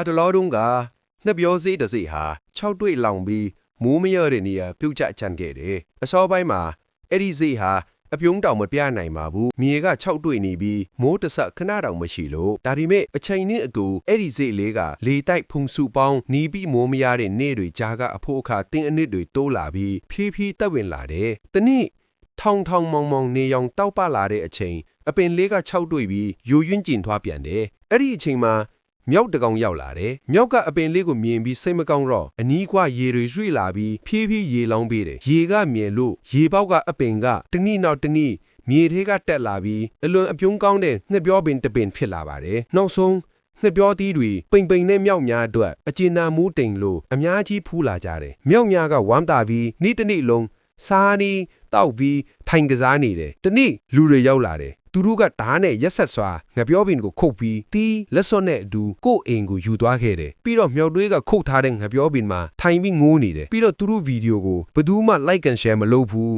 တလောတုန်းကနှစ်ပြောစေးတစ်စိဟာ6တွေ့လောင်ပြီးမိုးမရတဲ့နေရာပြုတ်ကျချန်ခဲ့တယ်အစောပိုင်းမှာအဲ့ဒီစေးဟာအပြုံးတောင်မပြနိုင်ပါဘူးမြေက6တွေ့နေပြီးမိုးတဆခဏတောင်မရှိလို့ဒါဒီမဲ့အချိန်နဲ့အကူအဲ့ဒီစေးလေးကလေတိုက်ဖုန်စုပေါင်းနီးပြီးမိုးမရတဲ့နေ့တွေကြားကအဖို့အခါတင်းအနစ်တွေတိုးလာပြီးဖြည်းဖြည်းတက်ဝင်လာတယ်တနည်းထောင်ထောင်မောင်မောင်နေရောင်တောက်ပလာတဲ့အချိန်အပင်လေးက6တွေ့ပြီးယိုယွင်းကျင်ထွားပြန်တယ်အဲ့ဒီအချိန်မှာမြောက်တကောင်ရောက်လာတယ်။မြောက်ကအပင်လေးကိုမြင်ပြီးစိတ်မကောင်းတော့အနီးကွာရေတွေရွှေ့လာပြီးဖြည်းဖြည်းရေလောင်းပေးတယ်။ရေကမြင်လို့ရေပေါက်ကအပင်ကတနည်းနောက်တနည်းမြေထဲကတက်လာပြီးအလွန်အပြုံးကောင်းတဲ့ငှက်ပြောပင်တစ်ပင်ဖြစ်လာပါတယ်။နောက်ဆုံးငှက်ပြောသီးတွေပိန်ပိန်နဲ့မြောက်များအတွက်အကျဉ်းနာမူးတိမ်လို့အများကြီးဖူးလာကြတယ်။မြောက်များကဝမ်းသာပြီးနေ့တစ်နေ့လုံးစားနီးတောက်ပြီးထိုင်ကစားနေတယ်။တနေ့လူတွေရောက်လာတယ်။သူတို့ကဓာတ်နဲ့ရက်ဆက်စွာငပြောပင်ကိုခုတ်ပြီးတီးလက်စွပ်နဲ့အတူကို့အိမ်ကိုယူသွားခဲ့တယ်ပြီးတော့မြောက်တွေကခုတ်ထားတဲ့ငပြောပင်မှာထိုင်ပြီးငိုးနေတယ်ပြီးတော့သူတို့ဗီဒီယိုကိုဘယ်သူမှ like and share မလုပ်ဘူး